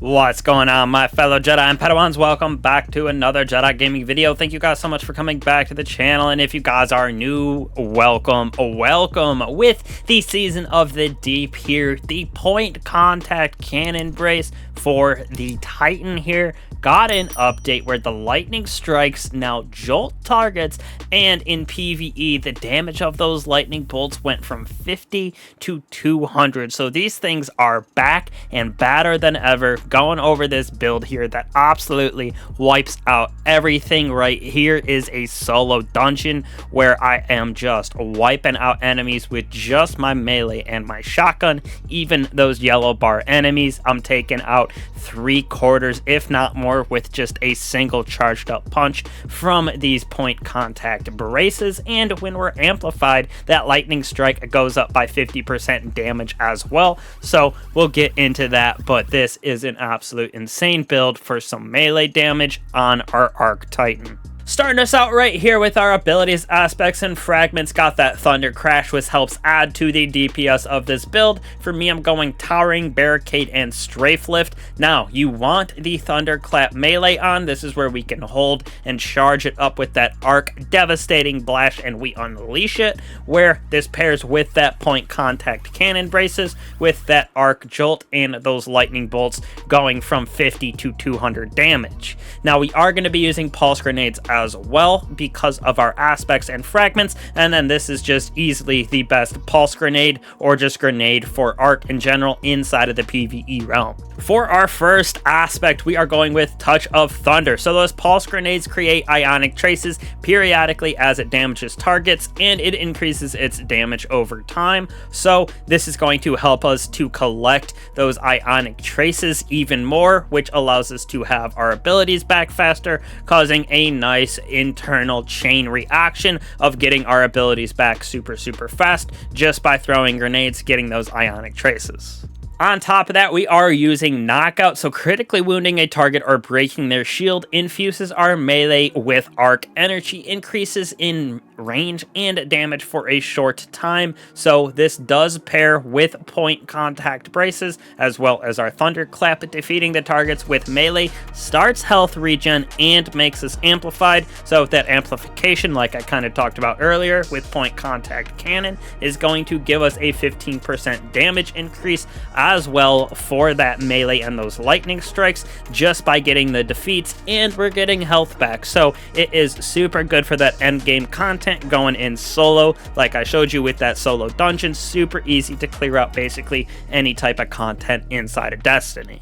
What's going on, my fellow Jedi and Padawans? Welcome back to another Jedi gaming video. Thank you guys so much for coming back to the channel, and if you guys are new, welcome. With the Season of the Deep here, the point contact cannon brace for the Titan here got an update where the lightning strikes now jolt targets, and in PvE the damage of those lightning bolts went from 50 to 200. So these things are back and badder than ever. Going over this build here that absolutely wipes out everything. Right here is a solo dungeon where I am just wiping out enemies with just my melee and my shotgun. Even those yellow bar enemies, I'm taking out 3/4 if not more with just a single charged up punch from these point contact braces. And when we're amplified, that lightning strike goes up by 50% damage as well. So we'll get into that, but this is an absolute insane build for some melee damage on our Arc Titan. Starting us out right here with our abilities, aspects, and fragments. Got that Thunder Crash, which helps add to the DPS of this build. For me, I'm going Towering, Barricade, and Strafe Lift. Now, you want the Thunderclap melee on. This is where we can hold and charge it up with that Arc Devastating Blast, and we unleash it, where this pairs with that point contact cannon braces, with that Arc Jolt, and those lightning bolts going from 50 to 200 damage. Now, we are going to be using Pulse Grenades as well because of our aspects and fragments, and then this is just easily the best pulse grenade or just grenade for Arc in general inside of the PvE realm. For our first aspect, we are going with Touch of Thunder. So those pulse grenades create ionic traces periodically as it damages targets, and it increases its damage over time. So this is going to help us to collect those ionic traces even more, which allows us to have our abilities back faster, causing a nice internal chain reaction of getting our abilities back super fast just by throwing grenades, getting those ionic traces. On top of that, we are using Knockout, so critically wounding a target or breaking their shield infuses our melee with Arc Energy, increases in range and damage for a short time. So this does pair with point contact braces as well as our Thunderclap. Defeating the targets with melee starts health regen and makes us amplified. So that amplification, like I kind of talked about earlier with point contact cannon, is going to give us a 15% damage increase as well for that melee and those lightning strikes just by getting the defeats, and we're getting health back. So it is super good for that end game content going in solo. Like I showed you with that solo dungeon, super easy to clear out basically any type of content inside of Destiny.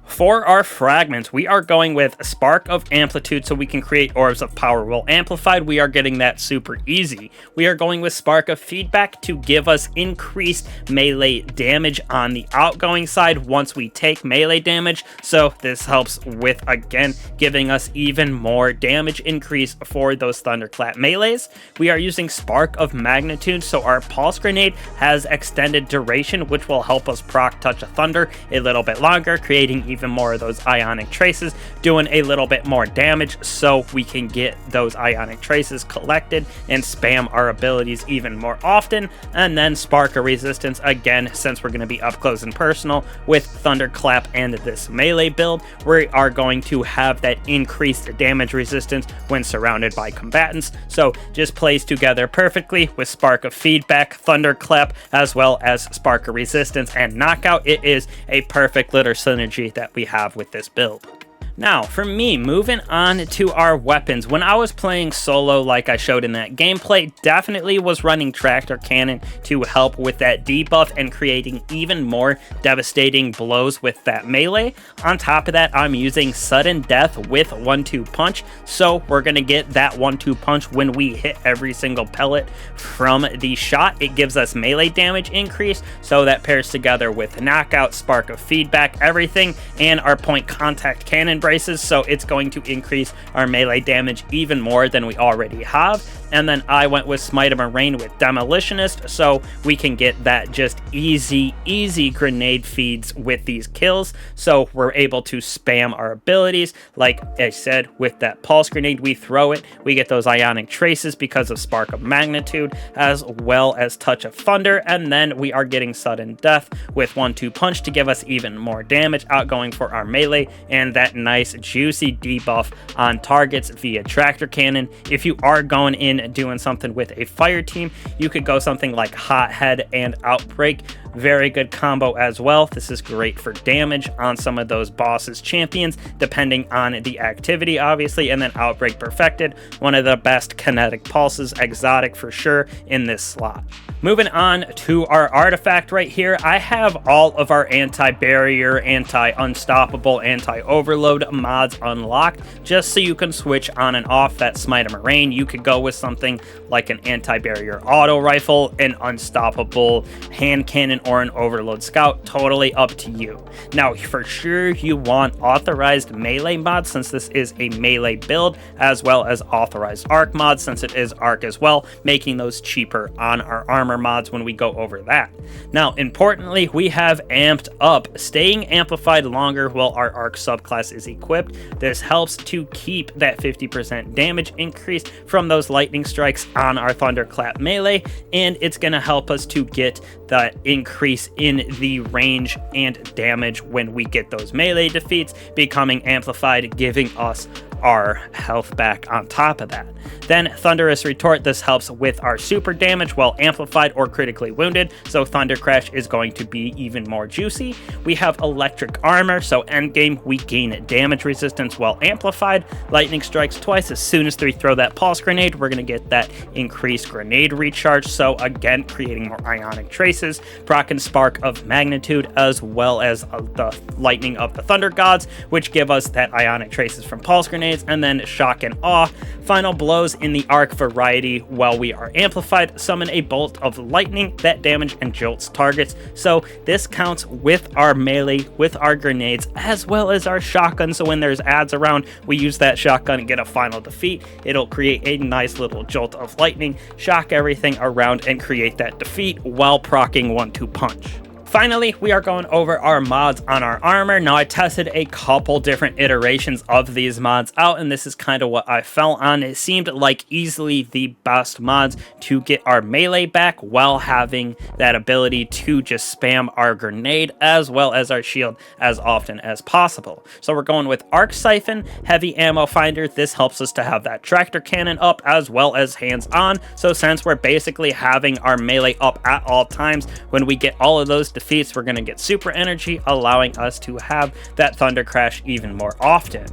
For our fragments, we are going with Spark of Amplitude so we can create orbs of power. While amplified, we are getting that super easy. We are going with Spark of Feedback to give us increased melee damage on the outgoing side once we take melee damage. So this helps with, again, giving us even more damage increase for those Thunderclap melees. We are using Spark of Magnitude, so our Pulse Grenade has extended duration, which will help us proc Touch of Thunder a little bit longer, creating even more of those ionic traces, doing a little bit more damage so we can get those ionic traces collected and spam our abilities even more often. And then Spark of Resistance, again, since we're going to be up close and personal with Thunderclap and this melee build, we are going to have that increased damage resistance when surrounded by combatants. So just plays together perfectly with Spark of Feedback, Thunderclap, as well as Spark of Resistance and Knockout. It is a perfect little synergy that we have with this build. Now, for me, moving on to our weapons. When I was playing solo, like I showed in that gameplay, definitely was running Tractor Cannon to help with that debuff and creating even more devastating blows with that melee. On top of that, I'm using Sudden Death with 1-2 Punch, so we're going to get that 1-2 Punch when we hit every single pellet from the shot. It gives us melee damage increase, so that pairs together with Knockout, Spark of Feedback, everything, and our point contact cannon traces, so it's going to increase our melee damage even more than we already have. And then I went with Smite of Moraine with Demolitionist, so we can get that just easy grenade feeds with these kills. So we're able to spam our abilities. Like I said, with that pulse grenade, we throw it, we get those ionic traces because of Spark of Magnitude, as well as Touch of Thunder, and then we are getting sudden death with 1-2 punch to give us even more damage outgoing for our melee, and that nice juicy debuff on targets via tractor cannon. If you are going in doing something with a fire team, you could go something like Hothead and Outbreak. Very good combo as well. This is great for damage on some of those bosses champions, depending on the activity, obviously. And then Outbreak Perfected, one of the best kinetic pulses, exotic for sure in this slot. Moving on to our artifact right here, I have all of our anti-barrier, anti-unstoppable, anti-overload mods unlocked, just so you can switch on and off that Smite of Moraine. You could go with something like an anti-barrier auto rifle, an unstoppable hand cannon, or an overload scout, totally up to you. Now, for sure, you want authorized melee mods, since this is a melee build, as well as authorized arc mods, since it is arc as well, making those cheaper on our armor mods when we go over that. Now, importantly, we have amped up staying amplified longer while our arc subclass is equipped. This helps to keep that 50% damage increase from those lightning strikes on our Thunderclap melee, and it's going to help us to get that increase in the range and damage when we get those melee defeats becoming amplified, giving us our health back on top of that. Then Thunderous Retort, this helps with our super damage while amplified or critically wounded, so Thunder Crash is going to be even more juicy. We have Electric Armor, so endgame we gain damage resistance while amplified. Lightning strikes twice as soon as we throw that pulse grenade. We're going to get that increased grenade recharge, so again creating more ionic traces. Proc and Spark of Magnitude, as well as the Lightning of the Thunder Gods, which give us that ionic traces from pulse grenades. And then Shock and Awe, final blows in the arc variety while we are amplified, summon a bolt of lightning that damage and jolts targets. So this counts with our melee, with our grenades, as well as our shotgun. So when there's adds around, we use that shotgun and get a final defeat. It'll create a nice little jolt of lightning, shock everything around, and create that defeat while proccing 1-2 punch. Finally, we are going over our mods on our armor. Now, I tested a couple different iterations of these mods out, and this is kind of what I fell on. It seemed like easily the best mods to get our melee back while having that ability to just spam our grenade as well as our shield as often as possible. So we're going with Arc Siphon, Heavy Ammo Finder. This helps us to have that tractor cannon up as well as hands on. So since we're basically having our melee up at all times, when we get all of those defeats, we're going to get super energy, allowing us to have that Thunder Crash even more often.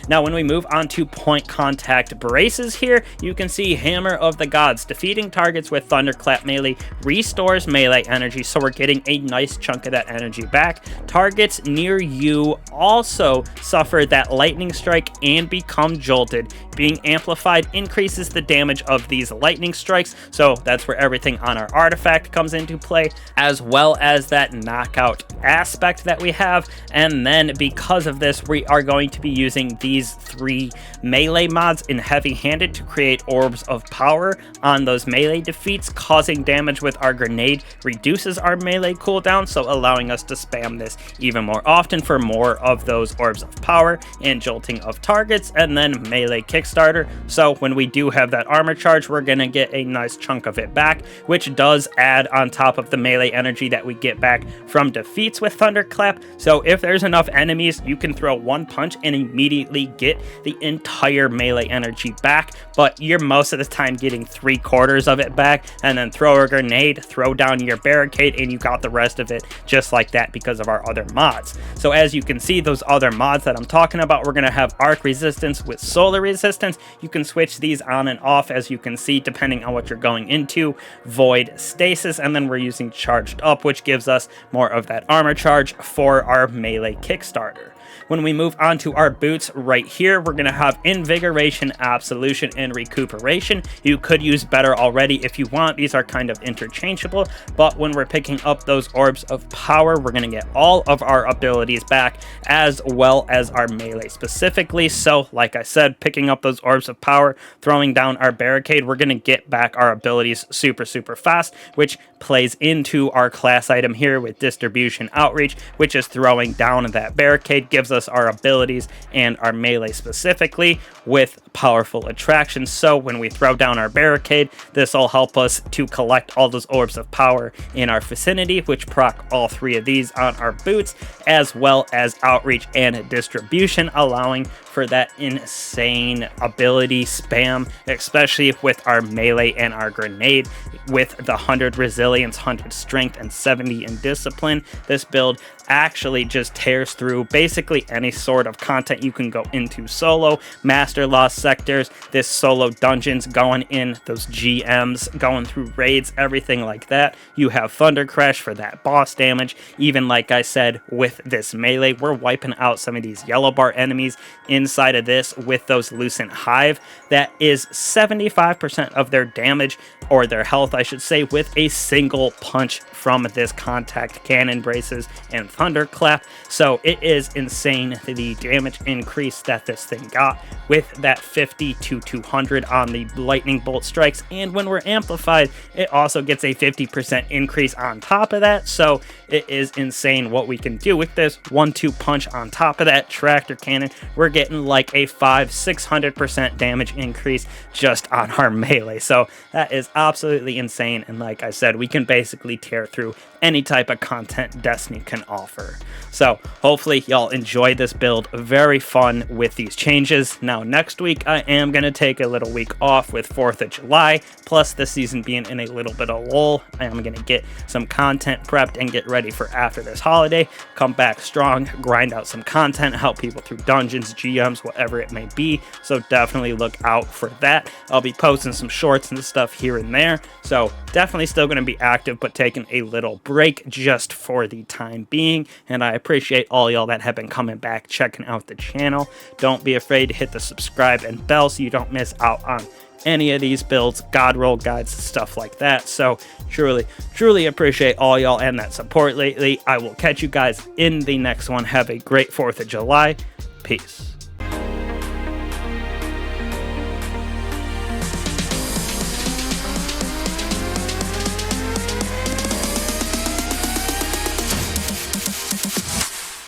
Now, when we move on to point contact braces here, you can see Hammer of the Gods. Defeating targets with Thunderclap melee restores melee energy, so we're getting a nice chunk of that energy back. Targets near you also suffer that lightning strike and become jolted. Being amplified increases the damage of these lightning strikes, so that's where everything on our artifact comes into play, as well as that knockout aspect that we have. And then because of this, we are going to be using these 3 melee mods in heavy-handed to create orbs of power on those melee defeats. Causing damage with our grenade reduces our melee cooldown, so allowing us to spam this even more often for more of those orbs of power and jolting of targets. And then melee Kickstarter, so when we do have that armor charge, we're gonna get a nice chunk of it back, which does add on top of the melee energy that we get back from defeats with Thunderclap. So if there's enough enemies, you can throw 1 punch and immediately get the entire melee energy back, but you're most of the time getting 3/4 of it back, and then throw a grenade, throw down your barricade, and you got the rest of it just like that because of our other mods. So as you can see, those other mods that I'm talking about, we're gonna have arc resistance with solar resistance. You can switch these on and off, as you can see, depending on what you're going into. Void stasis, and then we're using charged up, which gives us more of that armor charge for our melee Kickstarter. When we move on to our boots right here, here we're going to have Invigoration, Absolution, and Recuperation. You could use Better Already if you want. These are kind of interchangeable, but when we're picking up those Orbs of Power, we're going to get all of our abilities back, as well as our melee specifically. So like I said, picking up those Orbs of Power, throwing down our barricade, we're going to get back our abilities super fast, which plays into our class item here with Distribution Outreach, which is throwing down that barricade, gives us our abilities and our melee specifically with Powerful Attraction. So when we throw down our barricade, this will help us to collect all those Orbs of Power in our vicinity, which proc all 3 of these on our boots, as well as Outreach and Distribution, allowing for that insane ability spam, especially with our melee and our grenade. With the 100 resilience, 100 strength, and 70 in discipline, this build actually just tears through basically any sort of content you can go into solo. Master Lost sectors, this solo dungeons, going in those GMs, going through raids, everything like that. You have Thunder Crash for that boss damage. Even like I said, with this melee, we're wiping out some of these yellow bar enemies inside of this with those Lucent Hive. That is 75% of their damage, or their health I should say, with a single punch from this contact cannon braces and Thunderclap. So it is insane the damage increase that this thing got with that 50 to 200 on the lightning bolt strikes, and when we're amplified, it also gets a 50% increase on top of that. So it is insane what we can do with this 1-2 punch on top of that tractor cannon. We're getting like a 500-600% damage increase just on our melee. So that is absolutely insane, and like I said, we can basically tear through any type of content Destiny can offer. So hopefully y'all enjoy this build. Very fun with these changes. Now next week I am going to take a little week off with 4th of July, plus the season being in a little bit of lull. I am going to get some content prepped and get ready for after this holiday. Come back strong, grind out some content, help people through dungeons, GMs, whatever it may be. So definitely look out for that. I'll be posting some shorts and stuff here and there. So definitely still going to be active, but taking a little break just for the time being. And I appreciate all y'all that have been coming back, checking out the channel. Don't be afraid to hit the subscribe and bell so you don't miss out on any of these builds, god roll guides, stuff like that. So truly appreciate all y'all and that support lately. I will catch you guys in the next one. Have a great 4th of July. Peace.